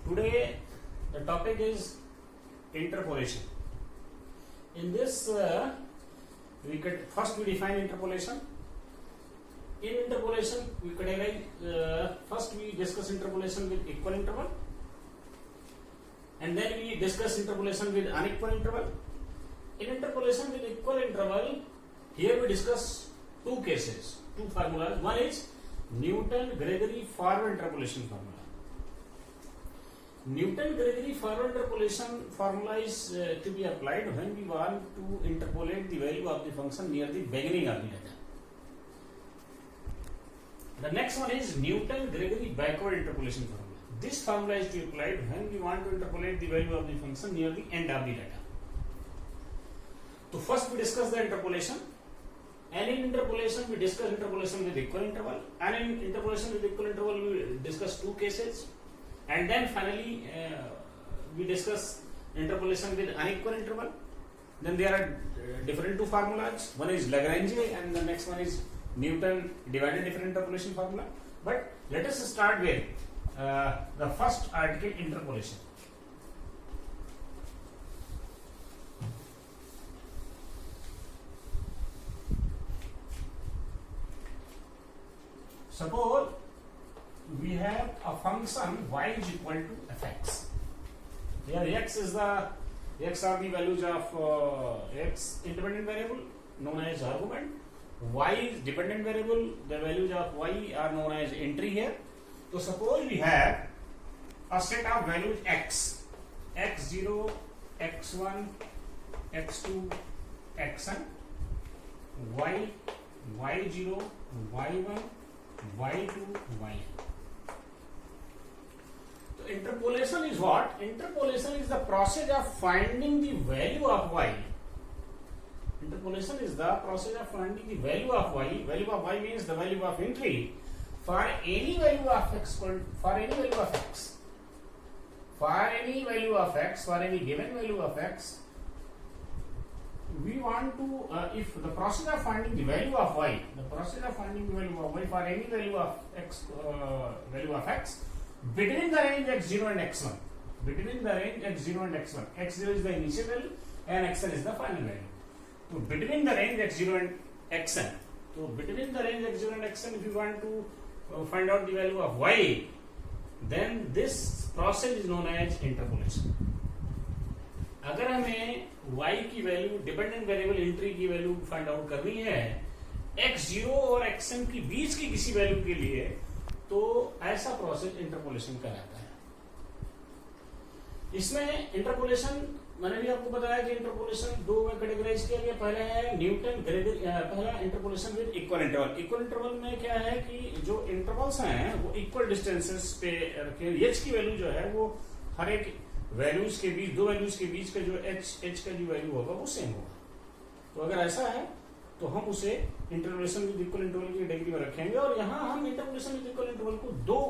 Today the topic is interpolation. In this we define interpolation. In interpolation we categorize, first we discuss interpolation with equal interval, and then we discuss interpolation with unequal interval. In interpolation with equal interval, here we discuss two cases, two formulas. One is Newton-Gregory forward interpolation formula. Newton-Gregory forward interpolation formula is to be applied when we want to interpolate the value of the function near the beginning of the data. The next one is Newton-Gregory backward interpolation formula. This formula is to be applied when we want to interpolate the value of the function near the end of the data. So first we discuss the interpolation, and in interpolation we discuss interpolation with equal interval, and in interpolation with equal interval we discuss two cases, and then finally we discuss interpolation with unequal interval. Then there are different two formulas. One is Lagrange and the next one is Newton divided different interpolation formula. But let us start with the first article, interpolation. Suppose we have a function y is equal to fx. Here x are the values of x independent variable known as argument. Y is dependent variable, the values of y are known as entry here. So suppose we have a set of values x, x0, x1, x2, xn, y, y0, y1, y2, yn. So interpolation is what? Interpolation is the process of finding the value of y. Interpolation is the process of finding the value of y. Value of y means the value of entry for any value of x, for any value of x. For any value of x, for any given value of x, we want to, if the process of finding the value of y, the process of finding the value of y for any value of x, between the range x0 and x1, between the range x0 and x1, x0 is the initial value and xn is the final value. So between the range x0 and xn, so between the range x0 and xn, if you want to find out the value of y, then this process is known as interpolation. अगर हमें y की value dependent variable entry की value find out करनी है x0 और xn की बीच की किसी वैल्यू के लिए, तो ऐसा प्रोसेस इंटरपोलेशन कहलाता है. इसमें इंटरपोलेशन मैंने भी आपको बताया कि इंटरपोलेशन दो में कैटेगराइज किया गया. पहला है न्यूटन ग्रेगरी, पहला interpolation with equal interval. Equal interval में क्या है कि जो इंटरवल्स हैं वो इक्वल डिस्टेंसेस पे रखे. एच की वैल्यू जो है वो हर एक वैल्यूज के बीच, दो वैल्यूज के बीच का जो एच का जो वैल्यू होगा वो सेम होगा. तो अगर ऐसा है तो हम उसे इंटरपोलेशन विद इक्वल इंटरवल की डिग्री में रखेंगे. और यहाँ हम इंटरपोलेशन विद इक्वल इंटरवल को दो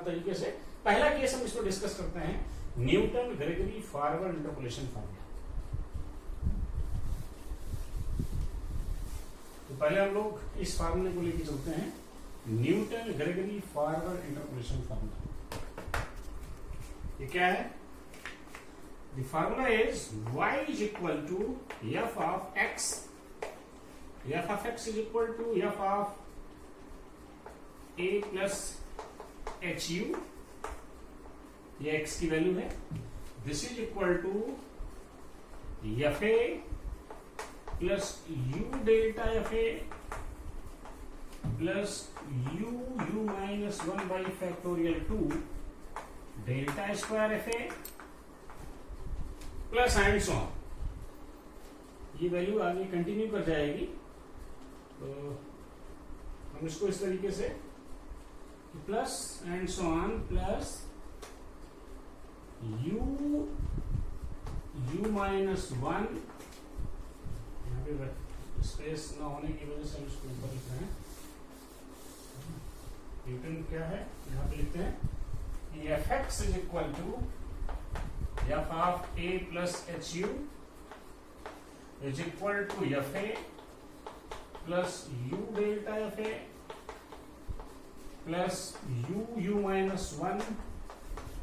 तरीके से, पहला केस हम इसको डिस्कस करते हैं Newton Gregory forward interpolation formula. तो पहले हम लोग इस फार्मूले को लेकर चलते हैं, Newton Gregory forward interpolation formula. ये क्या है? The formula is y is equal to f of x. F of x is equal to f of a plus hu. ये x की वैल्यू है. This is equal to fa plus u delta fa plus u minus 1 by factorial 2 delta square fa plus and so on. ये value आगे continue कर जाएगी. तो हम इसको इस तरीके से plus and so on plus u minus 1, यहाँ पे स्पेस ना होने की वजह से हम इसको ऊपर लिख रहे हैं. न्यूटन क्या है यहाँ पे लिखते हैं कि F X is equal to f of a plus hu is equal to fa plus u delta fa plus u minus 1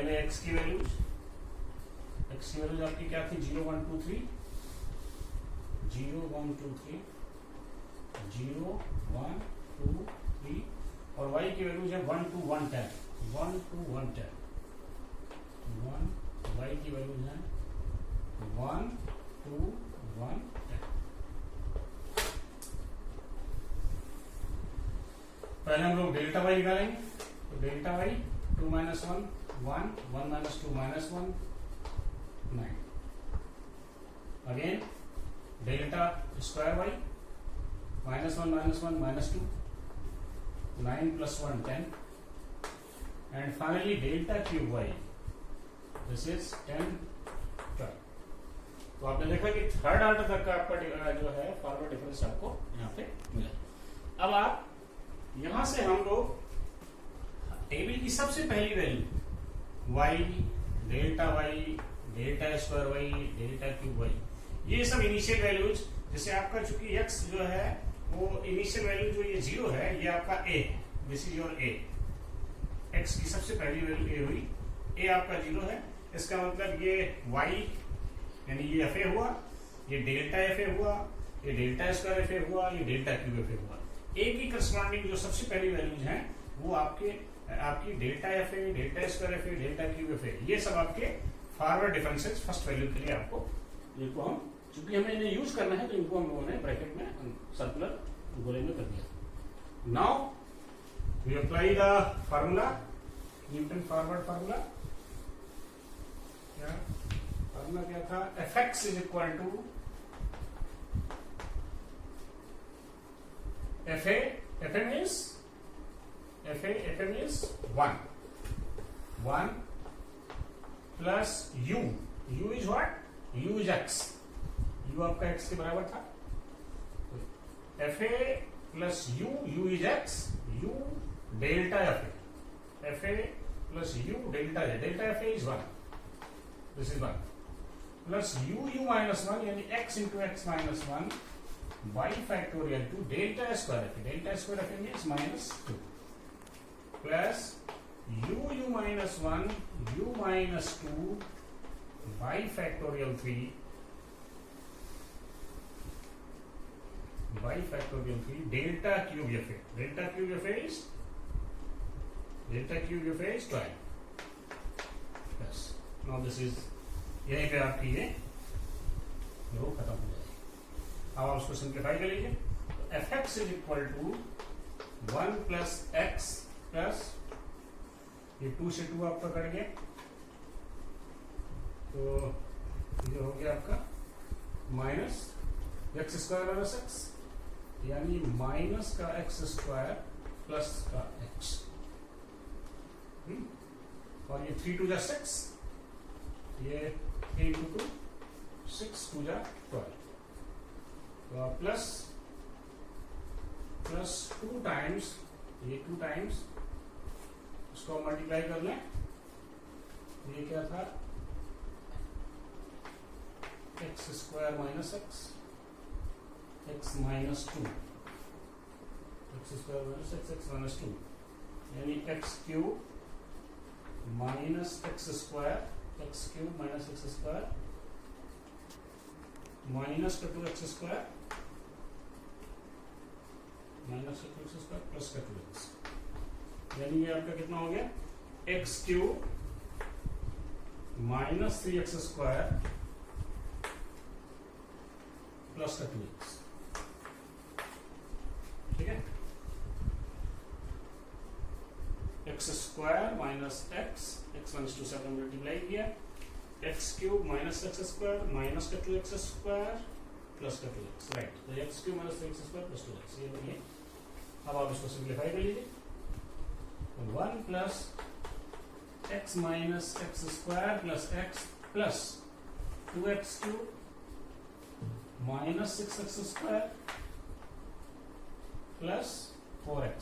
पहले x की वैल्यूज आपकी क्या थी 0 1 2 3 0 1 2 3 0 1 2 3 और y की वैल्यूज है 1 2 1 10 1 2 1 10 1 y की वैल्यूज है 1 2 1 10। पहले हम लोग डेल्टा y निकालेंगे, तो delta y 2 minus 1 1 1 minus 2 minus 1 9। Again delta square y minus 1 minus 2 9 plus 1 10 and finally delta cube y this is 10 12। तो आपने देखा कि थर्ड ऑर्डर तक का आपका जो है फॉरवर्ड डिफरेंस आपको यहाँ पे मिला। अब आप यहां से हम लोग टेबल की सबसे पहली value y delta square y delta cube y ये सब इनिशियल वैल्यूज, जैसे आपका चूंकि x जो है वो इनिशियल वैल्यू जो ये 0 है ये आपका a है, this is your a। x की सबसे पहली वैल्यू a हुई, a आपका 0 है, इसका मतलब ये y यानी ये fa हुआ, ये डेल्टा fa हुआ, ये डेल्टा स्क्वायर fa हुआ, ये डेल्टा क्यूब fa हुआ। a की करस्पॉन्डिंग जो सबसे पहली वैल्यूज हैं वो आपकी delta fa, delta square fa, delta cube fa, ये सब आपके फॉरवर्ड डिफरेंसेस फर्स्ट वैल्यू के लिए आपको इनको हम चूंकि हमें इन्हें यूज करना है तो इनको हम लोगों ने ब्रैकेट में सर्कुलर गोले में कर दिया। Now we apply the formula, Newton forward formula. क्या फार्मूला क्या था? fx is equal to fa means 1 plus u is what? u is x, u आपका x के बराबर था, fa plus u is x, u delta fa plus u delta fa is 1, this is 1 plus u minus 1 यानी x into x minus 1 by factorial to delta square fa means minus 2 plus u minus 1 u minus 2 by factorial 3 delta cube fa is 12 plus now this is यहीं पे आपकी ये रो खत्म हो जाएगी। अब आप उसको सिंप्लीफाई कर लीजिए, तो fx is equal to 1 plus X plus ये 2 से 2 आपका कट गया, तो ये हो गया आपका minus x square minus x यानी माइनस का एक्स स्क्वायर प्लस का एक्स, और ये 3 2 जा 6, ये 3 2 6 2 जा 12, तो प्लस 2 टाइम्स ये 2 टाइम्स इसको मल्टीप्लाई कर लें, ये क्या था x square minus x minus 2, x square minus x minus 2 यानी x cube minus x square, x cube minus x square minus का 2x स्क्वायर माइनस का 2x स्क्वायर प्लस का 2x, यानी ये आपका कितना हो गया x cube minus 3x square plus का 2x, ठीक है। X square minus x minus 2 से आपने मल्टीप्लाई किया, x cube minus x square minus का 2x स्क्वायर प्लस का 2x, राइट। तो x cube minus 3x square plus 2x ये बनिए। अब आप इसको सिंप्लीफाई कर लीजिए, 1 plus x minus x square plus X plus 2x cube minus 6x square plus 4x,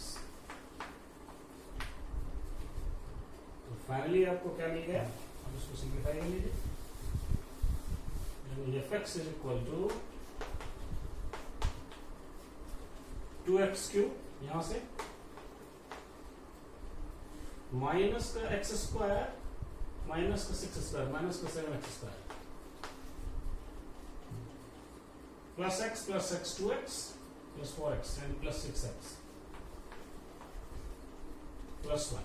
तो फाइनली आपको क्या मिल गया? अब इसको सिंप्लीफाई कर लीजिए, fx is equal to 2x cube यहां से माइनस का एक्स स्क्वायर माइनस का 6 स्क्वायर माइनस का 7x square plus x 2x plus 4x and plus 6x plus 1।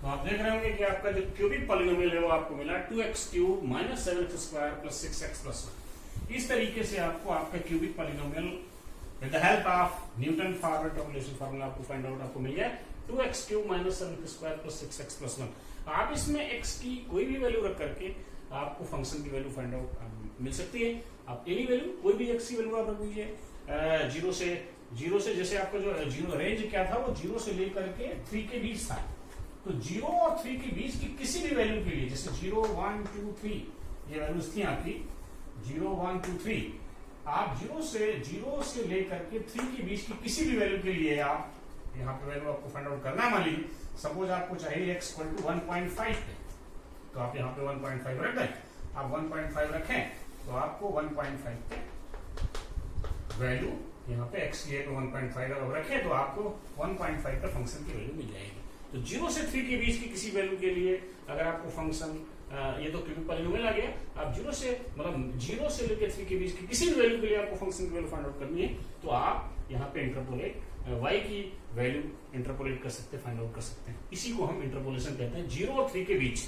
तो आप देख रहे होंगे कि आपका जो क्यूबिक पॉलिनोमियल है वो आपको मिला 2x cube minus 7x square plus 6x plus 1। इस तरीके से आपको आपका cubic polynomial with the help of Newton forward interpolation formula आपको फाइंड आउट आपको मिल जाए 2x cube minus 7x square plus 6x plus 1। आप इसमें x की कोई भी वैल्यू रख करके आपको फंक्शन की वैल्यू फाइंड आउट मिल सकती है। आप एनी वैल्यू कोई भी x की वैल्यू आप रख दीजिए। जीरो से जैसे आपका जो जीरो रेंज क्या था वो 0 से लेकर के 3 के बीच था। तो 0 और 3 के बीच की किसी भी वैल्यू के लिए जैसे 0 1 2 3 ये वैल्यूज थी आपकी 0 1 2 3 आप 0 से लेकर के 3 के बीच की किसी भी वैल्यू के लिए आप यहाँ पे वैल्यू आपको फाइंड आउट करना। मान लीजिए सपोज आपको चाहिए x इक्वल टू 1.5 पे तो आप यहाँ पे 1.5 रख दें। आप 1.5 रखें तो आपको 1.5 पे वैल्यू यहाँ पे x की है तो 1.5 अगर रखें तो आपको 1.5 पे फंक्शन की वैल्यू मिल जाएगी। तो 0 से 3 के बीच की किसी वैल्यू के लिए अगर आपको फंक्शन ये तो क्यूबिक पॉलिनोमियल आ गया। आप 0 से लेकर 3 के बीच की किसी भी वैल्यू के लिए आपको फंक्शन की वैल्यू फाइंड आउट करनी है तो आप यहाँ पे इंटरपोलेट y की वैल्यू इंटरपोलेट कर सकते हैं, फाइंड आउट कर सकते हैं। इसी को हम इंटरपोलेशन कहते हैं 0 और 3 के बीच।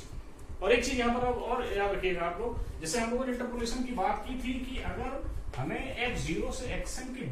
और एक चीज यहाँ पर और याद रखिएगा आप लोग, जैसे हम लोगों ने इंटरपोलेशन की बात की थी कि अगर हमें x0 से xn के